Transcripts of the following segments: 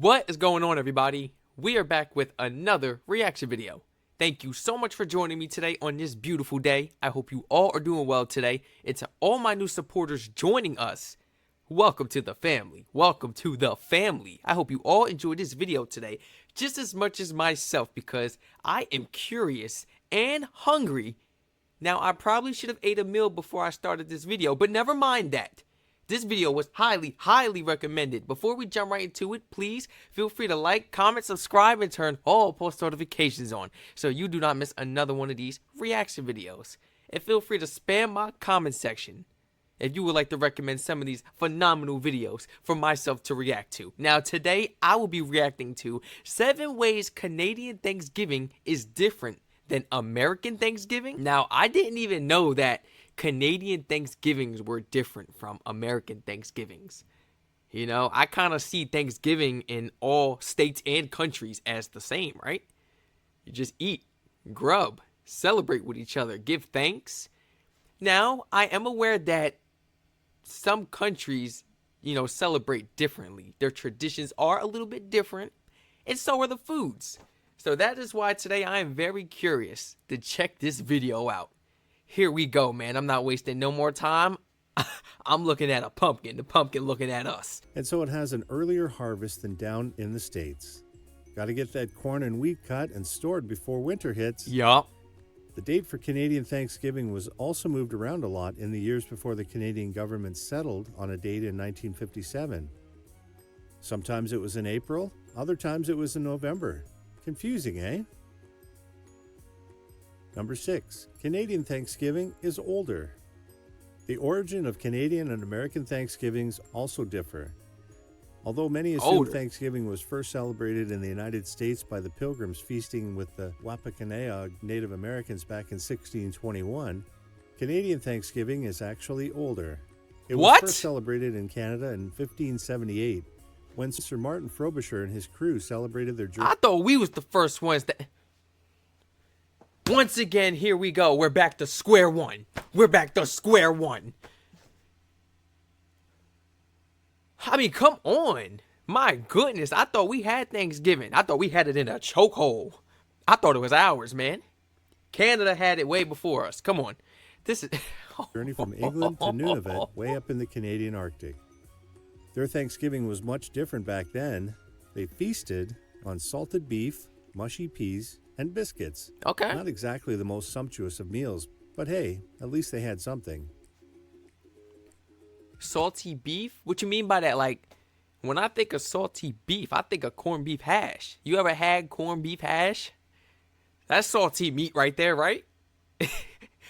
What is going on, everybody? We are back with another reaction video. Thank you so much for joining me today on this beautiful day. I hope you all are doing well today. And to all my new supporters joining us, welcome to the family. Welcome to the family. I hope you all enjoyed this video today just as much as myself because I am curious and hungry. Now, I probably should have ate a meal before I started this video, but never mind that. This video was highly recommended. Before we jump right into it, please feel free to like, comment, subscribe, and turn all post notifications on so you do not miss another one of these reaction videos. And feel free to spam my comment section if you would like to recommend some of these phenomenal videos for myself to react to. Now, today I will be reacting to 7 ways Canadian Thanksgiving is different than American Thanksgiving. Now, I didn't even know that Canadian Thanksgivings were different from American Thanksgivings. You know, I kind of see Thanksgiving in all states and countries as the same, right? You just eat, grub, celebrate with each other, give thanks. Now, I am aware that some countries, celebrate differently. Their traditions are a little bit different, and so are the foods. So that is why today I am very curious to check this video out. Here we go, man. I'm not wasting no more time. I'm looking at a pumpkin. The pumpkin looking at us. And so it has an earlier harvest than down in the States. Got to get that corn and wheat cut and stored before winter hits. Yup. The date for Canadian Thanksgiving was also moved around a lot in the years before the Canadian government settled on a date in 1957. Sometimes it was in April, other times it was in November. Confusing, eh? Number 6. Canadian Thanksgiving is older. The origin of Canadian and American Thanksgivings also differ. Although many assume Thanksgiving was first celebrated in the United States by the Pilgrims feasting with the Wampanoag Native Americans back in 1621, Canadian Thanksgiving is actually older. It was first celebrated in Canada in 1578 when Sir Martin Frobisher and his crew celebrated their journey. I thought we was the first ones that... Once again, here we go. We're back to square one. We're back to square one. I mean, come on. My goodness, I thought we had Thanksgiving. I thought we had it in a chokehold. I thought it was ours, man. Canada had it way before us. Come on. This is... Journey from England to Nunavut, way up in the Canadian Arctic. Their Thanksgiving was much different back then. They feasted on salted beef, mushy peas, and biscuits. Okay. Not exactly the most sumptuous of meals, but hey, at least they had something. Salty beef? What you mean by that? Like, when I think of salty beef, I think of corned beef hash. You ever had corned beef hash? That's salty meat right there, right?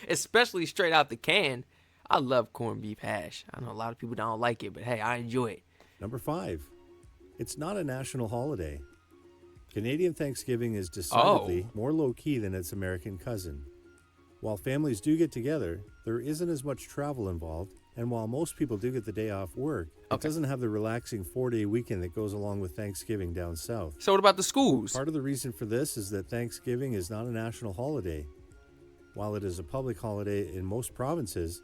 Especially straight out the can. I love corned beef hash. I know a lot of people don't like it, but hey, I enjoy it. Number 5. It's not a national holiday. Canadian Thanksgiving is decidedly more low-key than its American cousin. While families do get together, there isn't as much travel involved, and while most people do get the day off work, it doesn't have the relaxing 4-day weekend that goes along with Thanksgiving down south. So what about the schools? Part of the reason for this is that Thanksgiving is not a national holiday. While it is a public holiday in most provinces,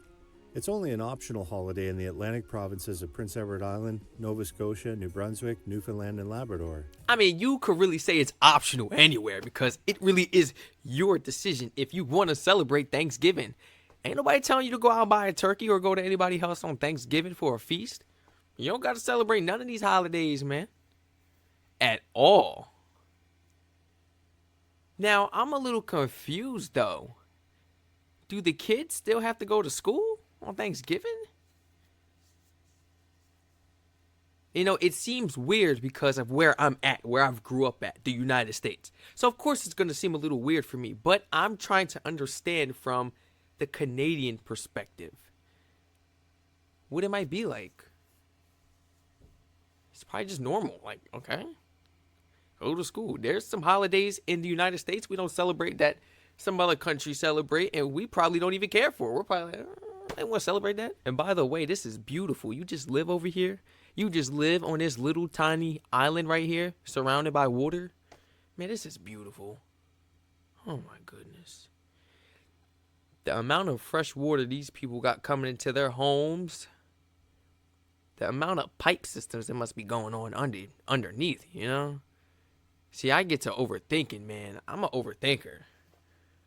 it's only an optional holiday in the Atlantic provinces of Prince Edward Island, Nova Scotia, New Brunswick, Newfoundland, and Labrador. I mean, you could really say it's optional anywhere because it really is your decision if you want to celebrate Thanksgiving. Ain't nobody telling you to go out and buy a turkey or go to anybody's house on Thanksgiving for a feast. You don't got to celebrate none of these holidays, man. At all. Now, I'm a little confused, though. Do the kids still have to go to school on Thanksgiving? You know, it seems weird because of where I'm at, where I've grew up at, the United States. So, of course, it's going to seem a little weird for me, but I'm trying to understand from the Canadian perspective what it might be like. It's probably just normal. Like, okay, go to school. There's some holidays in the United States we don't celebrate that some other countries celebrate, and we probably don't even care for. We're probably like, I want to celebrate that. And by the way, this is beautiful. You just live over here. You just live on this little tiny island right here, surrounded by water. Man, this is beautiful. Oh my goodness. The amount of fresh water these people got coming into their homes. the amount of pipe systems that must be going on underneath, you know? See, I get to overthinking, man. I'm an overthinker.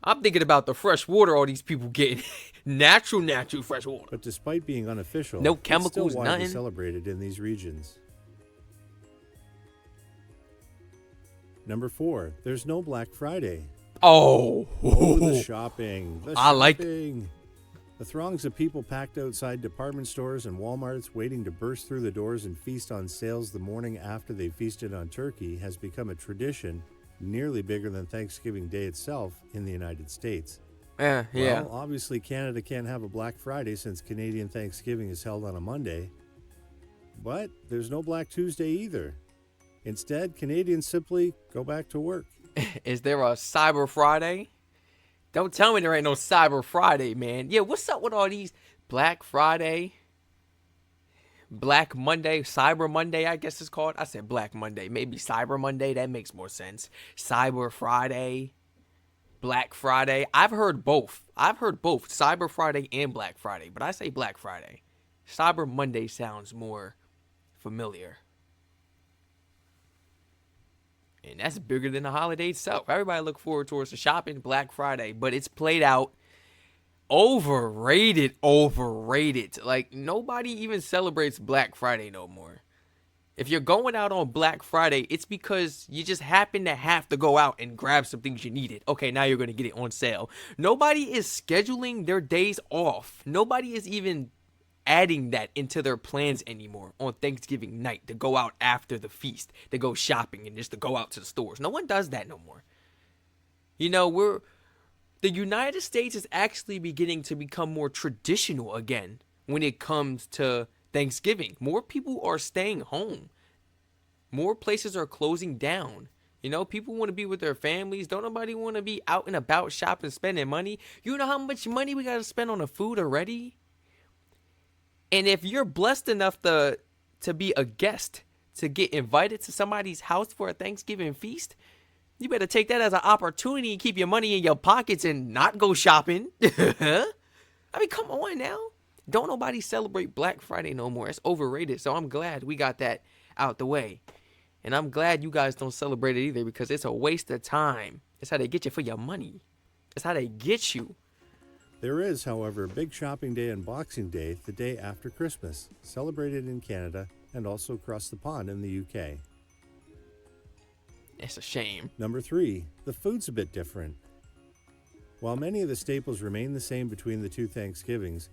I'm thinking about the fresh water all these people getting. natural fresh water. But despite being unofficial, No it's chemicals, still widely nothing. celebrated in these regions. Number 4, there's no Black Friday. Oh, The shopping. I like shopping. The throngs of people packed outside department stores and Walmarts waiting to burst through the doors and feast on sales the morning after they feasted on turkey has become a tradition nearly bigger than Thanksgiving Day itself in the United States. yeah. Well, obviously Canada can't have a Black Friday since Canadian Thanksgiving is held on a Monday. But there's no Black Tuesday either. Instead, Canadians simply go back to work. Is there a Cyber Friday? Don't tell me there ain't no Cyber Friday, man. Yeah, what's up with all these Black Friday, Black Monday, Cyber Monday, I guess it's called. I said Black Monday. Maybe Cyber Monday. That makes more sense. Cyber Friday, Black Friday. I've heard both. Cyber Friday and Black Friday. But I say Black Friday. Cyber Monday sounds more familiar. And that's bigger than the holiday itself. Everybody look forward towards the shopping Black Friday. But it's played out. Overrated. Like, nobody even celebrates Black Friday no more. If you're going out on Black Friday, it's because you just happen to have to go out and grab some things you needed. Okay, now you're going to get it on sale. Nobody is scheduling their days off. Nobody is even adding that into their plans anymore on Thanksgiving night to go out after the feast, to go shopping and just to go out to the stores. No one does that no more. You know, the United States is actually beginning to become more traditional again when it comes to Thanksgiving. More people are staying home. More places are closing down. You know, people want to be with their families. Don't nobody want to be out and about shopping, spending money. You know how much money we got to spend on the food already? And if you're blessed enough to be a guest, to get invited to somebody's house for a Thanksgiving feast, you better take that as an opportunity and keep your money in your pockets and not go shopping. I mean, come on now. Don't nobody celebrate Black Friday no more. It's overrated. So I'm glad we got that out the way. And I'm glad you guys don't celebrate it either, because it's a waste of time. It's how they get you for your money. It's how they get you. There is, however, a big shopping day on Boxing Day, the day after Christmas, celebrated in Canada and also across the pond in the UK. It's a shame. Number 3, the food's a bit different. While many of the staples remain the same between the two Thanksgivings,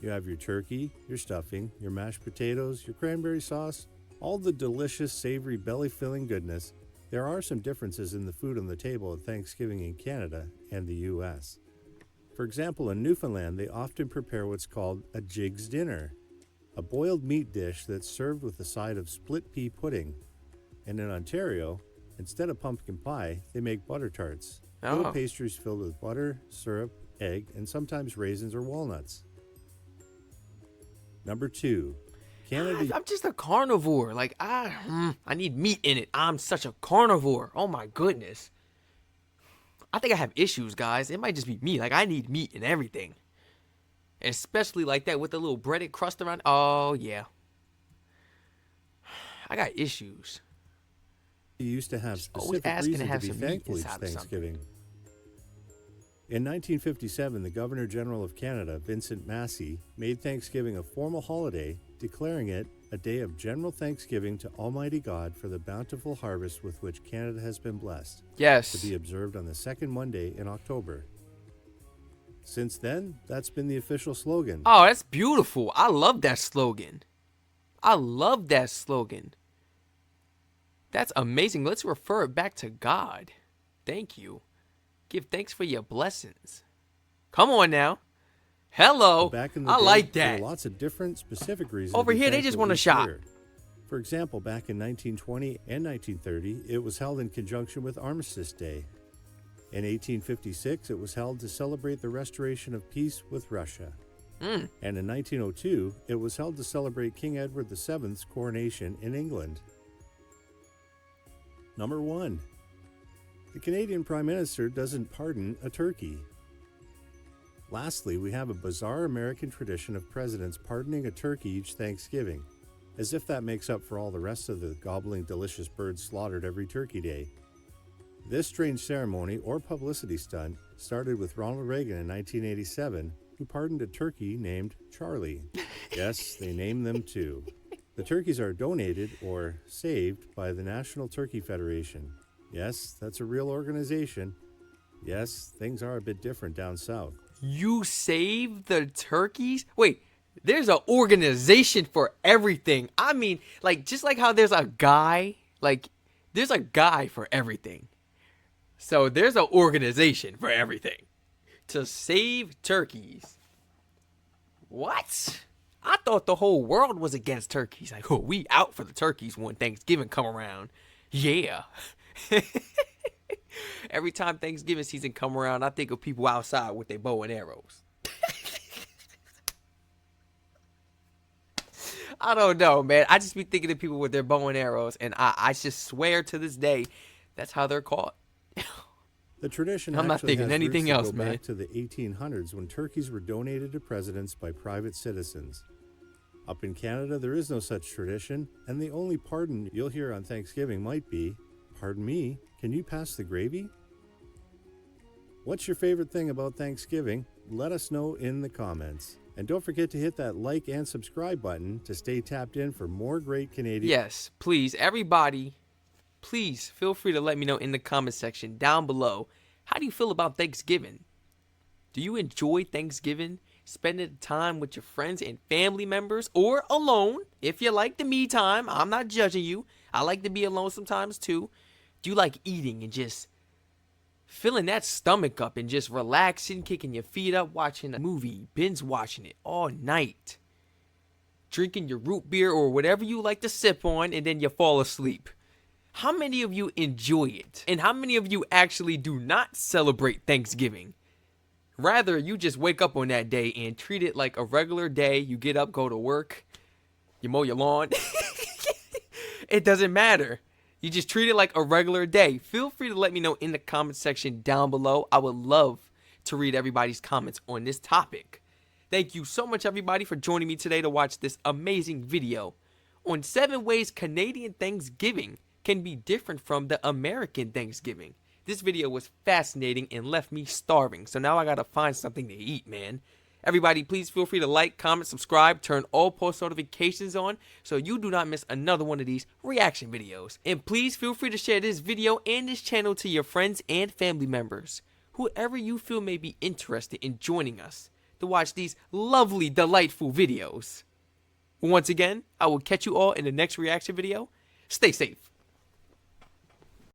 you have your turkey, your stuffing, your mashed potatoes, your cranberry sauce, all the delicious, savory, belly-filling goodness. There are some differences in the food on the table at Thanksgiving in Canada and the US. For example, in Newfoundland, they often prepare what's called a jig's dinner, a boiled meat dish that's served with a side of split pea pudding. And in Ontario, instead of pumpkin pie, they make butter tarts, little pastries filled with butter, syrup, egg, and sometimes raisins or walnuts. Number 2, Canada. I'm just a carnivore. Like, I need meat in it. I'm such a carnivore. Oh my goodness. I think I have issues, guys. It might just be me. Like, I need meat in everything. Especially like that with the little breaded crust around. Oh, yeah. I got issues. You used to have Just always specific asking to reason to have be some meat thankful each inside of something. Thanksgiving. In 1957, the Governor-General of Canada, Vincent Massey, made Thanksgiving a formal holiday, declaring it a day of general thanksgiving to Almighty God for the bountiful harvest with which Canada has been blessed, Yes. to be observed on the second Monday in October. Since then, that's been the official slogan. Oh, that's beautiful. I love that slogan. That's amazing. Let's refer it back to God. Thank you. Give thanks for your blessings. Come on now. Hello. Back in the I day, like there that. were lots of different specific reasons. Over to be here, they just thankful wanna each shop. year. For example, back in 1920 and 1930, it was held in conjunction with Armistice Day. In 1856, it was held to celebrate the restoration of peace with Russia. And in 1902, it was held to celebrate King Edward VII's coronation in England. Number 1. The Canadian Prime Minister doesn't pardon a turkey. Lastly, we have a bizarre American tradition of presidents pardoning a turkey each Thanksgiving. as if that makes up for all the rest of the gobbling delicious birds slaughtered every Turkey Day. This strange ceremony or publicity stunt started with Ronald Reagan in 1987, who pardoned a turkey named Charlie. Yes, they named them too. The turkeys are donated or saved by the National Turkey Federation. Yes, that's a real organization. Yes, things are a bit different down south. You save the turkeys? Wait, there's an organization for everything. I mean, like, just like how there's a guy, like, there's a guy for everything. So there's an organization for everything. To save turkeys. What? I thought the whole world was against turkeys. Like, oh, we out for the turkeys when Thanksgiving come around. Yeah. Every time Thanksgiving season come around, I think of people outside with their bow and arrows. I don't know, man. I just be thinking of people with their bow and arrows, and I just swear to this day, that's how they're caught. The tradition I'm not actually thinking has anything roots that else, go man. back to the 1800s when turkeys were donated to presidents by private citizens. Up in Canada, there is no such tradition, and the only pardon you'll hear on Thanksgiving might be, "Pardon me, can you pass the gravy?" What's your favorite thing about Thanksgiving? Let us know in the comments. And don't forget to hit that like and subscribe button to stay tapped in for more great Canadian... Yes, please, everybody, please feel free to let me know in the comment section down below. How do you feel about Thanksgiving? Do you enjoy Thanksgiving? Spending time with your friends and family members or alone? If you like the me time, I'm not judging you. I like to be alone sometimes too. Do you like eating and just filling that stomach up and just relaxing, kicking your feet up, watching a movie, binge watching it all night? Drinking your root beer or whatever you like to sip on and then you fall asleep. How many of you enjoy it? And how many of you actually do not celebrate Thanksgiving? Rather, you just wake up on that day and treat it like a regular day. You get up, go to work, you mow your lawn. It doesn't matter. You just treat it like a regular day. Feel free to let me know in the comment section down below. I would love to read everybody's comments on this topic. Thank you so much, everybody, for joining me today to watch this amazing video on 7 ways Canadian Thanksgiving can be different from the American Thanksgiving. This video was fascinating and left me starving, so now I gotta find something to eat, man. Everybody, please feel free to like, comment, subscribe, turn all post notifications on so you do not miss another one of these reaction videos. And please feel free to share this video and this channel to your friends and family members, whoever you feel may be interested in joining us to watch these lovely, delightful videos. Once again, I will catch you all in the next reaction video. Stay safe.